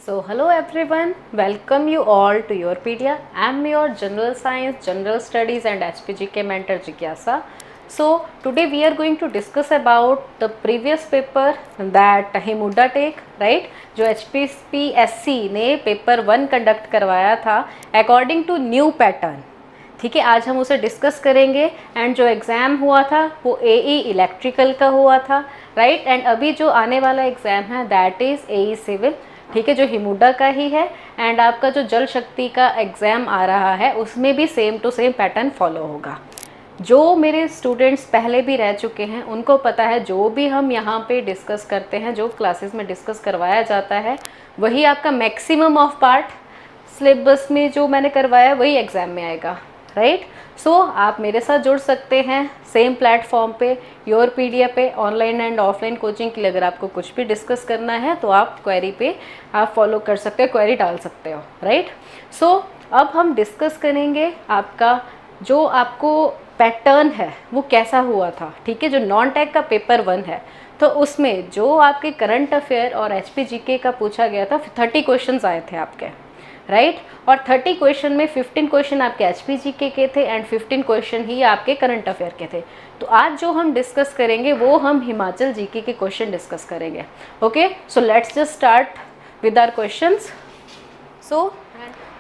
So hello everyone, welcome you all to Yourpedia. I am your General Science, General Studies and HPGK mentor Jigyasa. So today we are going to discuss about the previous paper that Himuda take, right? जो HPSC ने paper 1 conduct करवाया था according to new pattern. ठीक है, आज हम उसे discuss करेंगे. एंड जो एग्ज़ाम हुआ था वो AE इलेक्ट्रिकल का हुआ था, राइट. एंड अभी जो आने वाला एग्ज़ाम है दैट इज़ AE सिविल, ठीक है, जो हिमुडा का ही है. एंड आपका जो जल शक्ति का एग्ज़ाम आ रहा है उसमें भी same to same pattern follow होगा. जो मेरे स्टूडेंट्स पहले भी रह चुके हैं उनको पता है जो भी हम यहाँ पे डिस्कस करते हैं, जो क्लासेस में डिस्कस करवाया जाता है, वही आपका मैक्सिमम ऑफ पार्ट सिलेबस में जो मैंने करवाया वही एग्ज़ाम में आएगा, राइट. सो आप मेरे साथ जुड़ सकते हैं सेम प्लेटफॉर्म पे, योरपीडिया पे. ऑनलाइन एंड ऑफलाइन कोचिंग के लिए अगर आपको कुछ भी डिस्कस करना है तो आप क्वेरी पे आप फॉलो कर सकते हो, क्वेरी डाल सकते हो, राइट. सो अब हम डिस्कस करेंगे आपका जो आपको पैटर्न है वो कैसा हुआ था, ठीक है. जो नॉन टेक का पेपर 1 है तो उसमें जो आपके करंट अफेयर और HPGK का पूछा गया था 30 क्वेश्चंस आए थे आपके, राइट. और 30 क्वेश्चन में 15 क्वेश्चन आपके HPGK के थे एंड 15 क्वेश्चन ही आपके करंट अफेयर के थे. तो आज जो हम डिस्कस करेंगे वो हम हिमाचल GK के क्वेश्चन डिस्कस करेंगे. Okay, so let's just start with our questions. So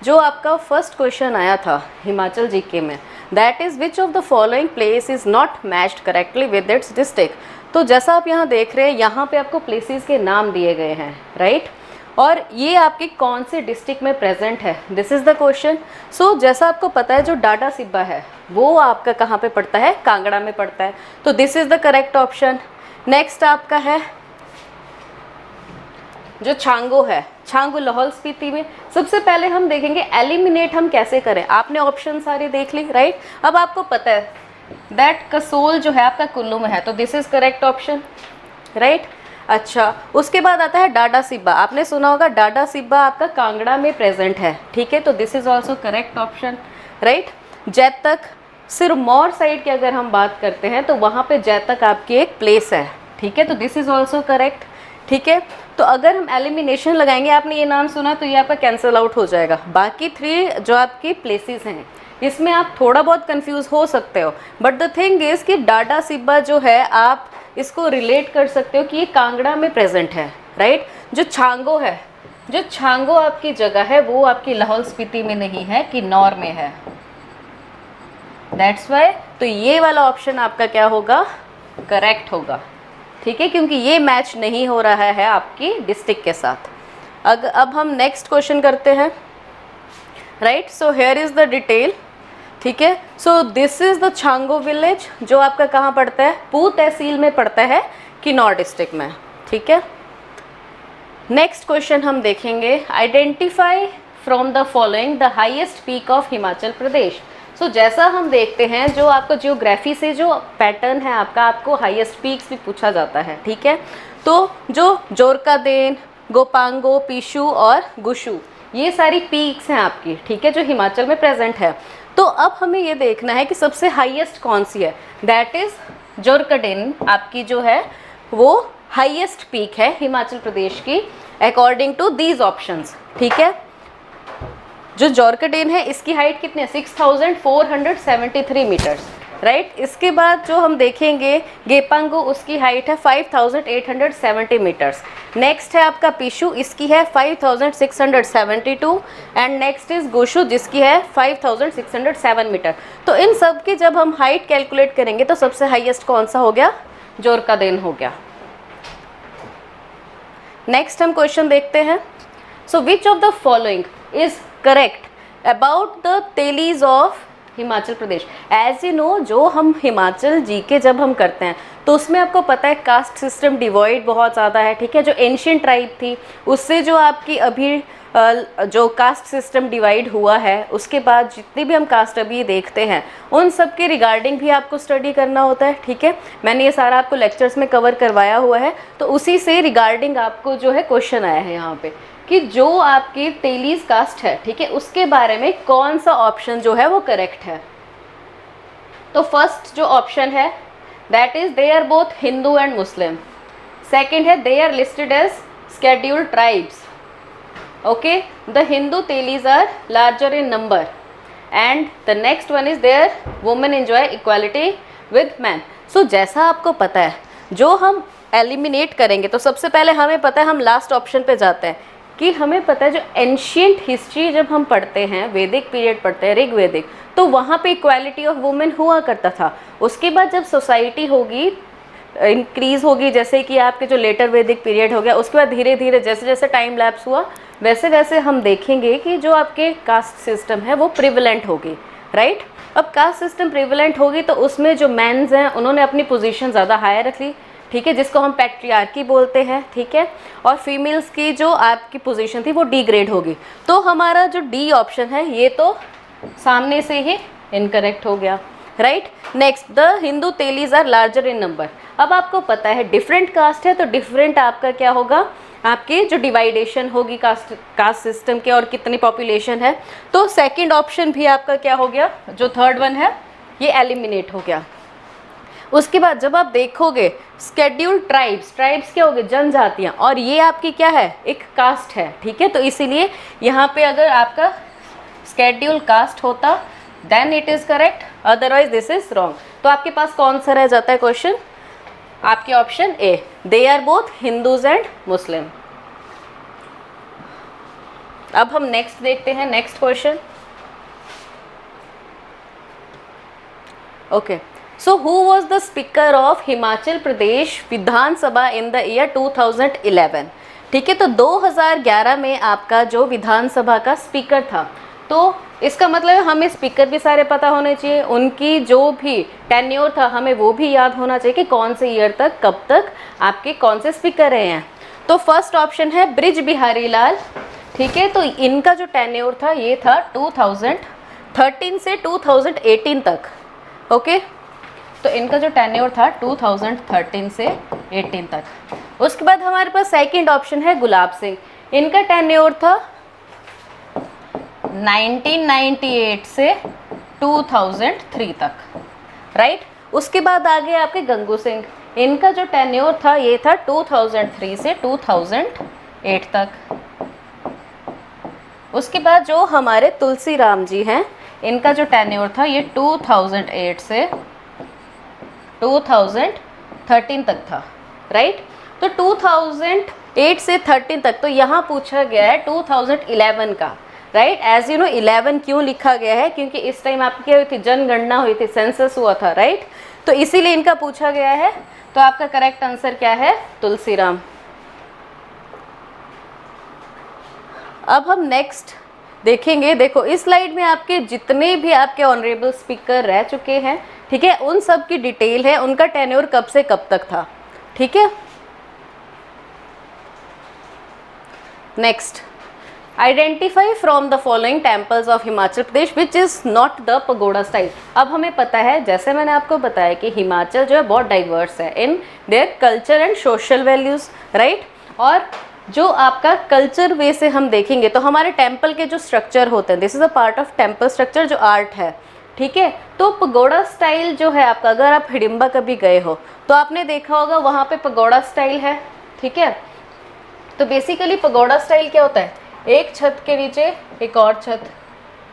जो आपका फर्स्ट क्वेश्चन आया था हिमाचल GK में, that is which of the following place is not matched correctly with its district. तो जैसा आप यहाँ देख रहे हैं यहाँ पे आपको प्लेसेस के नाम दिए गए हैं, राइट. और ये आपके कौन से डिस्ट्रिक्ट में प्रेजेंट है, दिस इज़ द क्वेश्चन. सो जैसा आपको पता है जो डाडा सिब्बा है वो आपका कहाँ पे पड़ता है, कांगड़ा में पड़ता है. तो this is the correct option. Next आपका है जो छांगो है, छांगो लाहौल स्पीति में. सबसे पहले हम देखेंगे एलिमिनेट हम कैसे करें. आपने ऑप्शन सारे देख ली, राइट. अब आपको पता है दैट कसोल जो है आपका कुल्लू में है, तो this is correct option, right. अच्छा, उसके बाद आता है डाडा सिब्बा. आपने सुना होगा डाडा सिब्बा आपका कांगड़ा में प्रेजेंट है, ठीक है, तो this is also correct option, right. Jaitak Sirmaur side की अगर हम बात करते हैं तो वहाँ पे जैतक आपकी एक प्लेस है, ठीक है, तो दिस इज़ ऑल्सो करेक्ट, ठीक है. तो अगर हम एलिमिनेशन लगाएंगे, आपने ये नाम सुना तो ये आपका कैंसिल आउट हो जाएगा. बाकी 3 जो आपकी प्लेसेस हैं इसमें आप थोड़ा बहुत कंफ्यूज हो सकते हो, बट द थिंग इज़ कि डाडा सिब्बा जो है आप इसको रिलेट कर सकते हो कि ये कांगड़ा में प्रेजेंट है, राइट. जो छांगो है, जो छांगो आपकी जगह है वो आपकी लाहौल स्पीति में नहीं है, किन्नौर में है. दैट्स वाई तो ये वाला ऑप्शन आपका क्या होगा, करेक्ट होगा, ठीक है, क्योंकि ये मैच नहीं हो रहा है आपकी डिस्ट्रिक्ट के साथ. अब हम नेक्स्ट क्वेश्चन करते हैं, right. So here is the detail, ठीक है. So this is the Chango village जो आपका कहाँ पड़ता है, पू तहसील में पड़ता है, किन्नौर डिस्ट्रिक्ट में, ठीक है. नेक्स्ट क्वेश्चन हम देखेंगे identify from the following the highest peak of Himachal Pradesh. So जैसा हम देखते हैं जो आपको जियोग्राफी से जो पैटर्न है आपका, आपको हाईएस्ट पीक्स भी पूछा जाता है, ठीक है. तो जो जोरकादेन, गोपांगो, पीशू और गुशू ये सारी पीक्स हैं आपकी, ठीक है, जो हिमाचल में प्रेजेंट है. तो अब हमें ये देखना है कि सबसे हाईएस्ट कौन सी है, दैट इज़ जोरकाडेन आपकी जो है वो हाईएस्ट पीक है हिमाचल प्रदेश की अकॉर्डिंग टू दीज ऑप्शंस, ठीक है. जो जोरकाडेन है इसकी हाइट कितनी है, 6473 मीटर्स, राइट. इसके बाद जो हम देखेंगे गेपांगो उसकी हाइट है 5870 मीटर्स. नेक्स्ट है आपका पीशू, इसकी है 5672 एंड नेक्स्ट इज गुशू जिसकी है 5607 मीटर. तो इन सब की जब हम हाइट कैलकुलेट करेंगे तो सबसे हाईएस्ट कौन सा हो गया, जोरकादेन हो गया. नेक्स्ट हम क्वेश्चन देखते हैं. So which of the following is correct about the Telis of Himachal Pradesh. As you know जो हम हिमाचल GK जब हम करते हैं तो उसमें आपको पता है कास्ट सिस्टम डिवाइड बहुत ज़्यादा है, ठीक है. जो एंशियंट ट्राइब थी उससे जो आपकी अभी जो कास्ट सिस्टम डिवाइड हुआ है उसके बाद जितनी भी हम कास्ट अभी देखते हैं उन सब के रिगार्डिंग भी आपको स्टडी करना होता है, ठीक है. मैंने ये सारा आपको लेक्चर्स में कवर करवाया हुआ है, तो उसी से रिगार्डिंग आपको जो है क्वेश्चन आया है यहाँ पे कि जो आपकी तेलीज कास्ट है, ठीक है, उसके बारे में कौन सा ऑप्शन जो है वो करेक्ट है. तो फर्स्ट जो ऑप्शन है that is they are both Hindu and Muslim. Second है they are listed as scheduled tribes. Okay, the Hindu Telis are larger in number, and the next one is their women enjoy equality with men. So जैसा आपको पता है, जो हम eliminate करेंगे तो सबसे पहले हमें पता है, हम लास्ट ऑप्शन पे जाते हैं कि हमें पता है जो एंशियंट हिस्ट्री जब हम पढ़ते हैं, वैदिक पीरियड पढ़ते हैं, ऋग्वैदिक, तो वहाँ पे इक्वालिटी ऑफ वुमेन हुआ करता था. उसके बाद जब सोसाइटी होगी, इंक्रीज होगी, जैसे कि आपके जो लेटर वैदिक पीरियड हो गया, उसके बाद धीरे धीरे जैसे जैसे टाइम लैप्स हुआ वैसे वैसे हम देखेंगे कि जो आपके कास्ट सिस्टम है वो प्रिवलेंट होगी, राइट. अब कास्ट सिस्टम प्रिवलेंट होगी तो उसमें जो मेंस हैं उन्होंने अपनी पोजीशन ज़्यादा हायर रख ली, ठीक है, जिसको हम पैट्रियार्की बोलते हैं, ठीक है. और फीमेल्स की जो आपकी पोजीशन थी वो डिग्रेड होगी. तो हमारा जो डी ऑप्शन है ये तो सामने से ही इनकरेक्ट हो गया, right. Next, the Hindu Telis are larger in number. अब आपको पता है डिफरेंट कास्ट है तो डिफरेंट आपका क्या होगा, आपकी जो डिवाइडेशन होगी कास्ट सिस्टम के और कितनी पॉपुलेशन है. तो सेकंड ऑप्शन भी आपका क्या हो गया, जो थर्ड वन है ये एलिमिनेट हो गया. उसके बाद जब आप देखोगे स्केड्यूल्ड ट्राइब्स, ट्राइब्स क्या हो गए, जनजातियाँ, और ये आपकी क्या है, एक कास्ट है, ठीक है. तो इसीलिए यहाँ पे अगर आपका स्केड्यूल कास्ट होता then it is correct, otherwise this is wrong. तो आपके पास कौन सा रह जाता है क्वेश्चन, आपके option A, they are both Hindus and Muslim. अब हम नेक्स्ट देखते हैं, next question. Okay, so who was the speaker of Himachal Pradesh Vidhan Sabha in the year 2011. ठीक है, तो 2011 में आपका जो विधानसभा का स्पीकर था, तो इसका मतलब हमें स्पीकर भी सारे पता होने चाहिए, उनकी जो भी टेन्योर था हमें वो भी याद होना चाहिए कि कौन से ईयर तक, कब तक आपके कौन से स्पीकर रहे हैं. तो फर्स्ट ऑप्शन है ब्रिज बिहारी लाल, ठीक है. तो इनका जो टेन्योर था ये था 2013 से 2018 तक. ओके, तो इनका जो टेन्योर था 2013 से 18 तक. उसके बाद हमारे पास सेकंड ऑप्शन है गुलाब सिंह, इनका टेन्योर था 1998 से 2003 तक, राइट. उसके बाद आगे आपके गंगू सिंह, इनका जो टेन्योर था ये था 2003 से 2008 तक. उसके बाद जो हमारे तुलसी राम जी हैं, इनका जो टेन्योर था ये 2008 से 2013 तक था, राइट. तो 2008 से 13 तक, तो यहाँ पूछा गया है 2011 का, राइट. एज यू नो 11 क्यों लिखा गया है, क्योंकि इस टाइम आपकी क्या हुई थी, जनगणना हुई थी, सेंसस हुआ था, राइट. तो इसीलिए इनका पूछा गया है. तो आपका करेक्ट आंसर क्या है, तुलसीराम. अब हम नेक्स्ट देखेंगे. देखो इस स्लाइड में आपके जितने भी आपके ऑनरेबल स्पीकर रह चुके हैं, ठीक है, उन सब की डिटेल है, उनका टेन्योर कब से कब तक था, ठीक है. Next, identify from the following temples of Himachal Pradesh which is not the pagoda style. अब हमें पता है, जैसे मैंने आपको बताया कि हिमाचल जो है बहुत डाइवर्स है in their culture and social values, right. और जो आपका कल्चर वे से हम देखेंगे तो हमारे टेम्पल के जो स्ट्रक्चर होते हैं, this is a part of temple structure, जो आर्ट है, ठीक है. तो पगोडा स्टाइल जो है आपका, अगर आप हिडिंबा कभी गए हो तो आपने देखा होगा वहाँ पे पगोडा स्टाइल है, ठीक है. तो बेसिकली पगोडा स्टाइल क्या होता है, एक छत के नीचे एक और छत,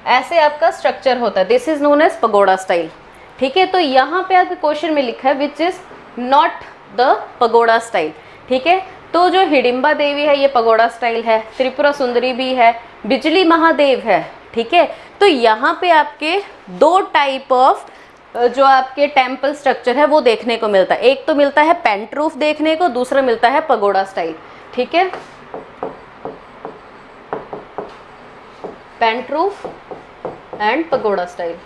ऐसे आपका स्ट्रक्चर होता है, this is known as pagoda style, ठीक है. तो यहाँ पे आपके क्वेश्चन में लिखा है which is not the pagoda style, ठीक है. तो जो हिडिंबा देवी है ये पगोडा स्टाइल है, त्रिपुरा सुंदरी भी है, बिजली महादेव है, ठीक है. तो यहाँ पे आपके दो टाइप ऑफ जो आपके टेम्पल स्ट्रक्चर है वो देखने को मिलता है. एक तो मिलता है पेंट रूफ देखने को, दूसरा मिलता है पगोडा स्टाइल, ठीक है. Pent roof and pagoda style,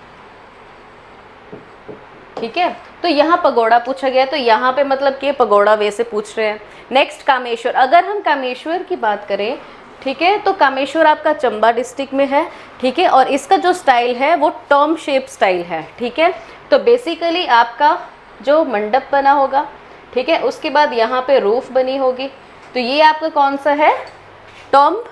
ठीक है. तो यहाँ पगोडा पूछा गया, तो यहाँ पे मतलब कि पगोडा वे से पूछ रहे हैं. नेक्स्ट, कामेश्वर. अगर हम कामेश्वर की बात करें, ठीक है, तो कामेश्वर आपका चंबा डिस्ट्रिक्ट में है, ठीक है. और इसका जो स्टाइल है वो टॉम शेप स्टाइल है, ठीक है. तो बेसिकली आपका जो मंडप बना होगा, ठीक है, उसके बाद यहाँ पे रूफ बनी होगी, तो ये आपका कौन सा है, टॉम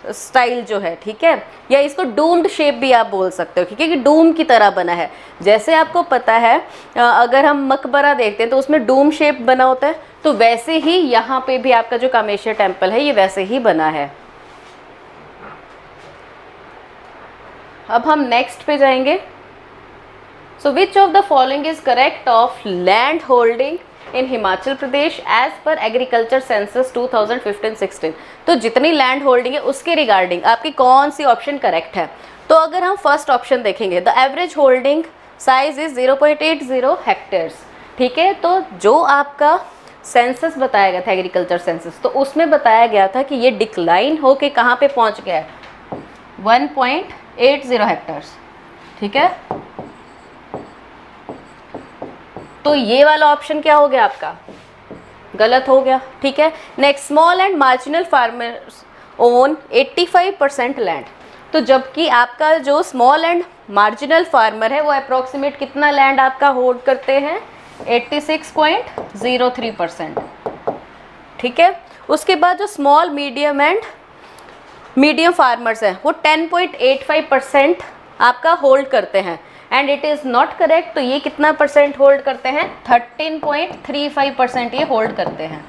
स्टाइल जो है, ठीक है. या इसको डूम्ड शेप भी आप बोल सकते हो, ठीक है, कि डूम की तरह बना है. जैसे आपको पता है अगर हम मकबरा देखते हैं तो उसमें डूम शेप बना होता है, तो वैसे ही यहाँ पे भी आपका जो कामेश्वर टेम्पल है ये वैसे ही बना है. अब हम नेक्स्ट पे जाएंगे. So which of the following is correct of land holding in Himachal Pradesh as per agriculture census 2015-16. तो जितनी लैंड होल्डिंग है उसके रिगार्डिंग आपकी कौन सी ऑप्शन करेक्ट है. तो अगर हम फर्स्ट ऑप्शन देखेंगे, the average holding size is 0.80 hectares. ठीक है, तो जो आपका सेंसस बताया गया था एग्रीकल्चर सेंसस, तो उसमें बताया गया था कि ये डिक्लाइन होके कहाँ पे पहुँच गया है, 1.80 हेक्टेयर्स. ठीक है, तो ये वाला ऑप्शन क्या हो गया आपका, गलत हो गया. ठीक है, next, small and marginal farmers own 85% land. तो जबकि आपका जो स्मॉल एंड मार्जिनल फार्मर है वो अप्रॉक्सीमेट कितना लैंड आपका होल्ड करते हैं, 86.03%. ठीक है, उसके बाद जो स्मॉल मीडियम फार्मर्स हैं वो 10.85% आपका होल्ड करते हैं. And it is not correct. तो ये कितना परसेंट होल्ड करते हैं, 13.35% ये होल्ड करते हैं.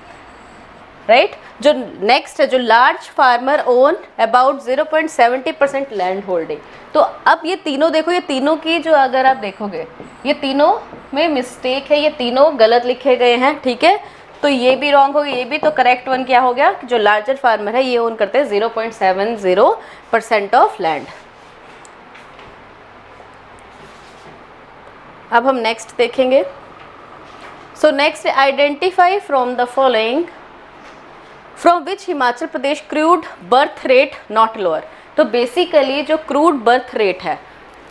राइट. जो नेक्स्ट है, जो large farmer own about 0.70% land holding. तो अब ये तीनों देखो, ये तीनों की जो अगर आप देखोगे ये तीनों में मिस्टेक है, ये तीनों गलत लिखे गए हैं. ठीक है, तो ये भी रॉन्ग हो गया, ये भी. तो करेक्ट वन क्या हो गया, जो लार्जर फार्मर है ये ओन करते हैं 0.70% ऑफ लैंड. अब हम नेक्स्ट देखेंगे. So next, identify from the following from which Himachal Pradesh crude birth rate not lower. तो बेसिकली जो क्रूड बर्थ रेट है,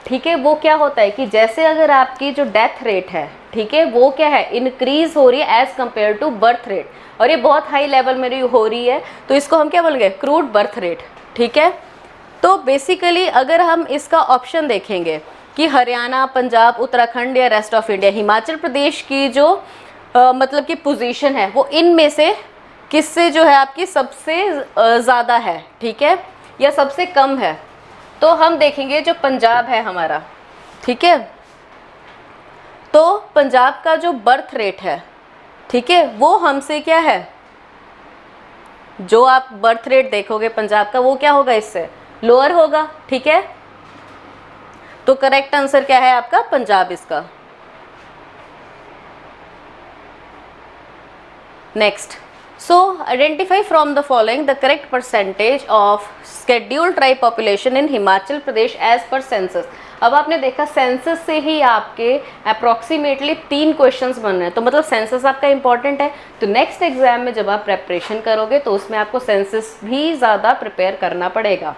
ठीक है, वो क्या होता है कि जैसे अगर आपकी जो डेथ रेट है, ठीक है, वो क्या है, इंक्रीज हो रही है as compare to birth rate, और ये बहुत हाई लेवल में हो रही है, तो इसको हम क्या बोलेंगे, क्रूड बर्थ रेट. ठीक है, तो बेसिकली अगर हम इसका ऑप्शन देखेंगे कि हरियाणा, पंजाब, उत्तराखंड या rest of India, Himachal Pradesh की जो मतलब कि पोजीशन है वो इनमें से किससे जो है आपकी सबसे ज़्यादा है. ठीक है, या सबसे कम है. तो हम देखेंगे जो पंजाब है हमारा. ठीक है, तो पंजाब का जो बर्थ रेट है, ठीक है, वो हमसे क्या है, जो आप बर्थ रेट देखोगे पंजाब का वो क्या होगा, इससे लोअर होगा. ठीक है, तो करेक्ट आंसर क्या है आपका, पंजाब इसका. Next, so identify from the following the correct percentage of scheduled tribe population in Himachal Pradesh as per census. अब आपने देखा सेंसस से ही आपके अप्रॉक्सीमेटली 3 क्वेश्चंस बन रहे हैं, तो मतलब सेंसस आपका इंपॉर्टेंट है. तो नेक्स्ट एग्जाम में जब आप प्रेपरेशन करोगे तो उसमें आपको सेंसस भी ज़्यादा प्रिपेयर करना पड़ेगा.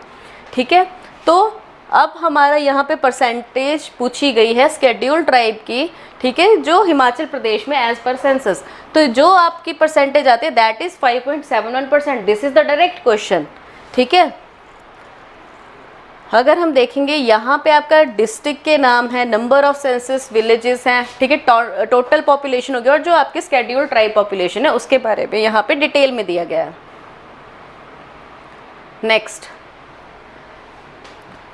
ठीक है, तो अब हमारा यहाँ पे परसेंटेज पूछी गई है शेड्यूल्ड ट्राइब की. ठीक है, जो हिमाचल प्रदेश में एज पर सेंसस, तो जो आपकी परसेंटेज आती है that is 5.71%. This is the direct question. ठीक है, अगर हम देखेंगे यहाँ पे आपका डिस्ट्रिक्ट के नाम है, नंबर ऑफ सेंसस विलेजेस हैं. ठीक है, टोटल पॉपुलेशन हो गया, और जो आपकी शेड्यूल्ड ट्राइब पॉपुलेशन है उसके बारे में यहाँ पे डिटेल में दिया गया है. Next,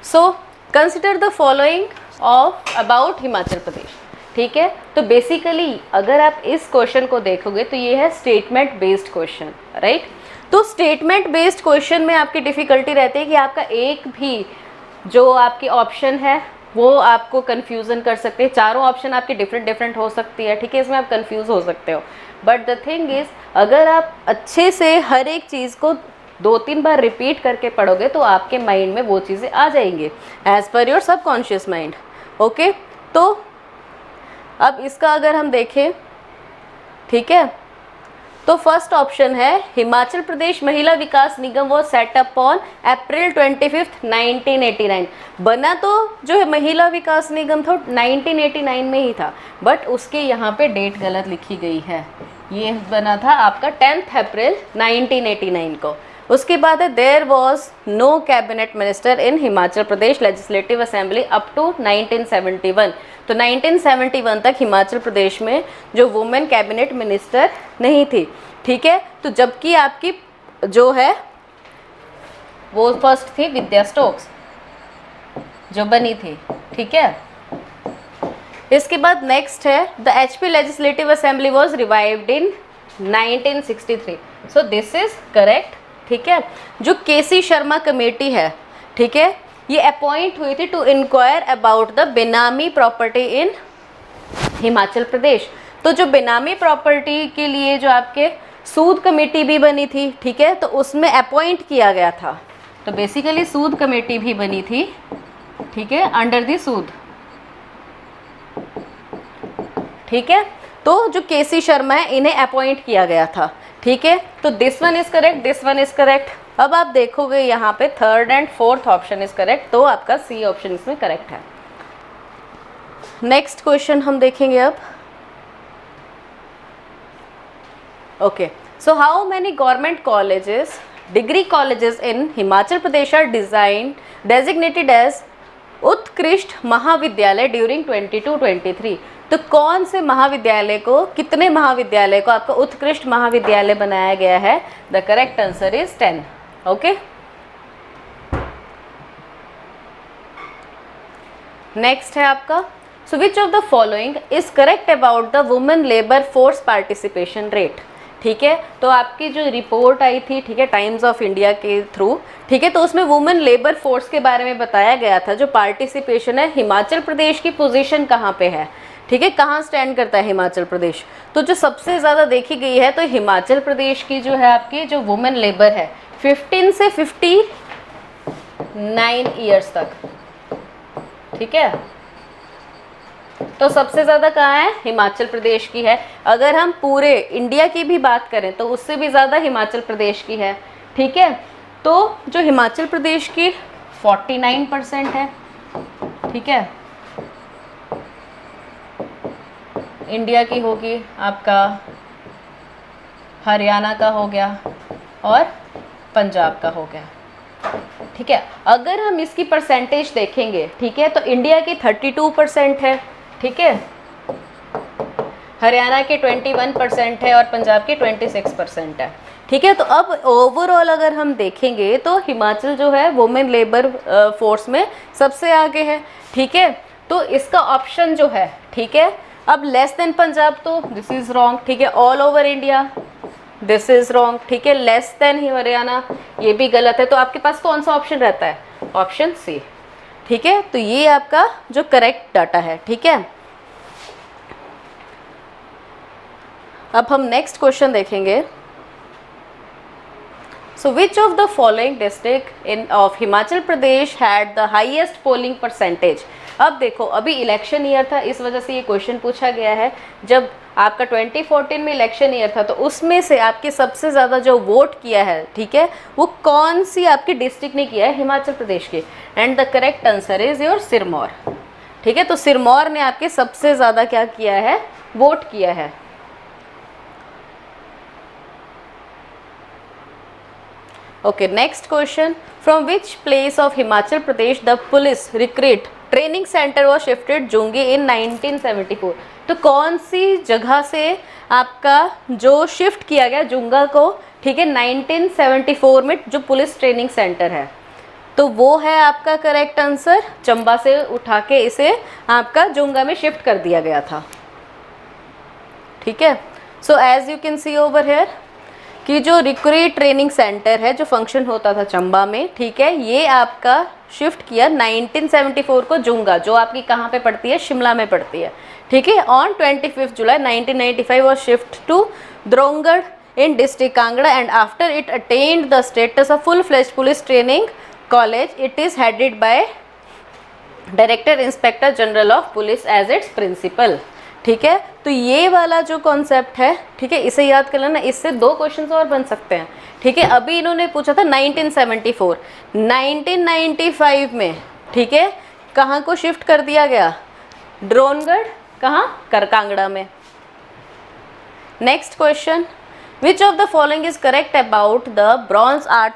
so consider the following of about Himachal Pradesh. ठीक है, तो बेसिकली अगर आप इस क्वेश्चन को देखोगे तो ये है स्टेटमेंट बेस्ड क्वेश्चन. राइट, तो स्टेटमेंट बेस्ड क्वेश्चन में आपकी डिफ़िकल्टी रहती है कि आपका एक भी जो आपकी ऑप्शन है वो आपको कन्फ्यूज़न कर सकते हैं. चारों ऑप्शन आपके डिफरेंट हो सकती है. ठीक है, इसमें आप कन्फ्यूज़ हो सकते हो. बट द थिंग इज़, अगर आप अच्छे से हर एक चीज़ को 2-3 बार रिपीट करके पढ़ोगे तो आपके माइंड में वो चीज़ें आ जाएंगी as per your subconscious mind. Okay, तो अब इसका अगर हम देखें, ठीक है, तो फर्स्ट ऑप्शन है हिमाचल प्रदेश महिला विकास निगम वो सेटअप ऑन अप्रैल 25, 1989. बना तो जो है महिला विकास निगम था 1989 में ही था, बट उसके यहाँ पे डेट गलत लिखी गई है. ये बना था आपका 10 अप्रैल 1989 को. उसके बाद है there was no cabinet minister in Himachal Pradesh legislative assembly up to 1971. तो 1971 तक हिमाचल प्रदेश में जो वुमेन कैबिनेट मिनिस्टर नहीं थी. ठीक है, तो जबकि आपकी जो है वो फर्स्ट थी विद्या स्टोक्स जो बनी थी. ठीक है, इसके बाद नेक्स्ट है the HP legislative assembly was revived in 1963. So this is correct. ठीक है, जो KC शर्मा कमेटी है, ठीक है, ये अपॉइंट हुई थी टू इंक्वायर अबाउट द बेनामी प्रॉपर्टी इन हिमाचल प्रदेश। तो जो बेनामी प्रॉपर्टी के लिए जो आपके सूद कमेटी भी बनी थी, ठीक है, तो उसमें अपॉइंट किया गया था। तो बेसिकली सूद कमेटी भी बनी थी, ठीक है, अंडर द सूद, ठीक है। तो जो केसी शर्मा है इन्हें अपॉइंट किया गया था, ठीक है। तो this one is correct, this one is correct. अब आप देखोगे यहाँ पे third and fourth option is correct, तो आपका सी ऑप्शन इसमें करेक्ट है। नेक्स्ट क्वेश्चन हम देखेंगे अब। Okay, so how many government colleges, degree colleges in Himachal Pradesh are designated as Utkrisht Mahavidyalaya during 22-23। तो कौन से महाविद्यालय को, कितने महाविद्यालय को आपका उत्कृष्ट महाविद्यालय बनाया गया है? The correct answer is 10। Okay, next है आपका, so which of the following is correct about the women labour force participation rate. ठीक है, तो आपकी जो रिपोर्ट आई थी, ठीक है, टाइम्स ऑफ इंडिया के थ्रू, ठीक है, तो उसमें वुमेन लेबर फोर्स के बारे में बताया गया था। जो पार्टिसिपेशन है, हिमाचल प्रदेश की पोजीशन कहाँ पे है, ठीक है, कहाँ स्टैंड करता है हिमाचल प्रदेश? तो जो सबसे ज़्यादा देखी गई है, तो हिमाचल प्रदेश की जो है आपकी जो वुमेन लेबर है 15 से 59 ईयर्स तक, ठीक है, तो सबसे ज़्यादा कहाँ है? हिमाचल प्रदेश की है। अगर हम पूरे इंडिया की भी बात करें तो उससे भी ज़्यादा हिमाचल प्रदेश की है, ठीक है। तो जो हिमाचल प्रदेश की 49% है, ठीक है, इंडिया की होगी आपका, हरियाणा का हो गया और पंजाब का हो गया, ठीक है। अगर हम इसकी परसेंटेज देखेंगे, ठीक है, तो इंडिया की 32% है, ठीक है, हरियाणा के 21% है और पंजाब के 26% है, ठीक है। तो अब ओवरऑल अगर हम देखेंगे तो हिमाचल जो है वुमेन लेबर फोर्स में सबसे आगे है, ठीक है। तो इसका ऑप्शन जो है, ठीक है, अब लेस देन पंजाब तो दिस इज रॉन्ग, ठीक है, all over India this is wrong, ठीक है, लेस देन हरियाणा ये भी गलत है। तो आपके पास कौन सा ऑप्शन रहता है? ऑप्शन सी, ठीक है। तो ये आपका जो करेक्ट डाटा है, ठीक है। अब हम नेक्स्ट क्वेश्चन देखेंगे। So which of the following district in of Himachal Pradesh had the highest polling percentage. अब देखो, अभी इलेक्शन ईयर था, इस वजह से ये क्वेश्चन पूछा गया है। जब आपका 2014 में इलेक्शन ईयर था, तो उसमें से आपके सबसे ज़्यादा जो वोट किया है, ठीक है, वो कौन सी आपकी डिस्ट्रिक्ट ने किया है? हिमाचल प्रदेश की। And the correct answer is your Sirmaur, ठीक है। तो सिरमौर ने आपके सबसे ज़्यादा क्या किया है? वोट किया है। Okay, next question. From which place of Himachal Pradesh the police recruit training center was shifted जुंगी in 1974? तो कौन सी जगह से आपका जो शिफ्ट किया गया जुंगा को, ठीक है, 1974 में जो पुलिस ट्रेनिंग सेंटर है, तो वो है आपका करेक्ट आंसर। चंबा से उठा के इसे आपका जुंगा में शिफ्ट कर दिया गया था, ठीक है। So as you can see over here कि जो रिक्रूट ट्रेनिंग सेंटर है जो फंक्शन होता था चंबा में, ठीक है, ये आपका शिफ्ट किया 1974 को जुंगा, जो आपकी कहाँ पे पड़ती है? शिमला में पड़ती है, ठीक है। On 25 July 1995 was shift to Drongarh in district Kangra and after it attend the status of full fledged police training college it is headed by director inspector general of police as its principal, ठीक है। तो ये वाला जो concept है, ठीक है, इसे याद कर लेना, इससे 2 क्वेश्चन और बन सकते हैं, ठीक है। अभी इन्होंने पूछा था 1974, 1995 में, ठीक है, कहाँ को शिफ्ट कर दिया गया? ड्रोनगढ़, कहाँ? कांगड़ा में। Next question, which of the following is correct about the bronze art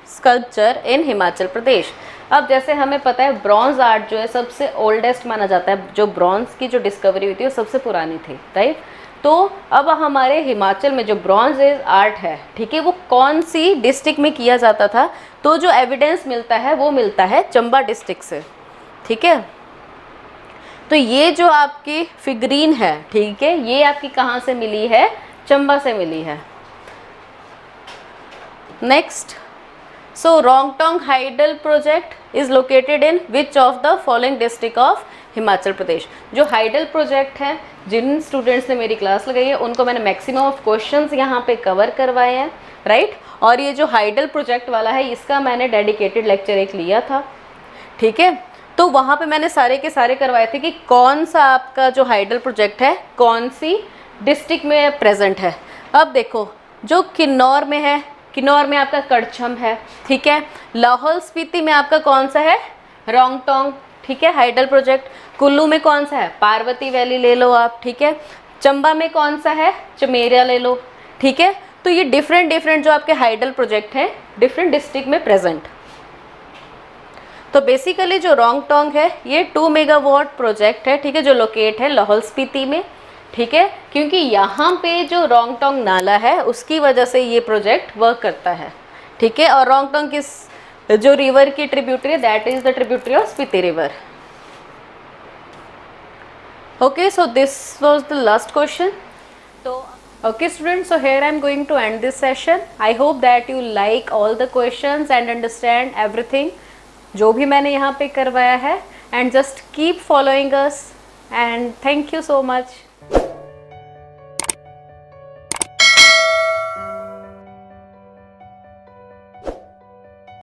sculpture in Himachal Pradesh. अब जैसे हमें पता है ब्रॉन्ज आर्ट जो है सबसे ओल्डेस्ट माना जाता है, जो ब्रॉन्ज की जो डिस्कवरी हुई थी वो सबसे पुरानी थी, राइट। तो अब हमारे हिमाचल में जो ब्रॉन्ज आर्ट है, ठीक है, वो कौन सी डिस्ट्रिक्ट में किया जाता था? तो जो एविडेंस मिलता है वो मिलता है चंबा डिस्ट्रिक्ट से, ठीक है। तो ये जो आपकी फिगरीन है, ठीक है, ये आपकी कहाँ से मिली है? चंबा से मिली है। Next, so Rongtong hydel project is located in which of the following district of Himachal Pradesh. जो हाइडल प्रोजेक्ट है, जिन स्टूडेंट्स ने मेरी क्लास लगाई है उनको मैंने मैक्सिमम ऑफ क्वेश्चंस यहाँ पे कवर करवाए हैं, राइट। और ये जो हाइडल प्रोजेक्ट वाला है इसका मैंने डेडिकेटेड लेक्चर एक लिया था, ठीक है। तो वहाँ पे मैंने सारे के सारे करवाए थे कि कौन सा आपका जो हाइडल प्रोजेक्ट है कौन सी डिस्ट्रिक्ट में प्रेजेंट है। अब देखो जो किन्नौर में है, किन्नौर में आपका कड़छम है, ठीक है। लाहौल स्पीति में आपका कौन सा है, रोंगटोंग, ठीक है, हाइडल प्रोजेक्ट। कुल्लू में कौन सा है, पार्वती वैली ले लो आप, ठीक है। चंबा में कौन सा है, चमेरिया ले लो, ठीक है। तो ये डिफरेंट जो आपके हाइडल प्रोजेक्ट हैं डिफरेंट डिस्ट्रिक्ट में प्रेजेंट। तो बेसिकली जो रोंगटोंग है ये 2 मेगावाट प्रोजेक्ट है, ठीक है, जो लोकेट है लाहौल स्पीति में, ठीक है। क्योंकि यहाँ पे जो रोंगटोंग नाला है उसकी वजह से ये प्रोजेक्ट वर्क करता है, ठीक है। और रोंगटोंग किस जो रिवर की ट्रिब्यूटरी है, that is the tributary of Spiti river. Okay, so this was the last question. So okay students, so here I am going to end this session. I hope that you like all the questions and understand everything जो भी मैंने यहाँ पे करवाया है, and just keep following us and thank you so much.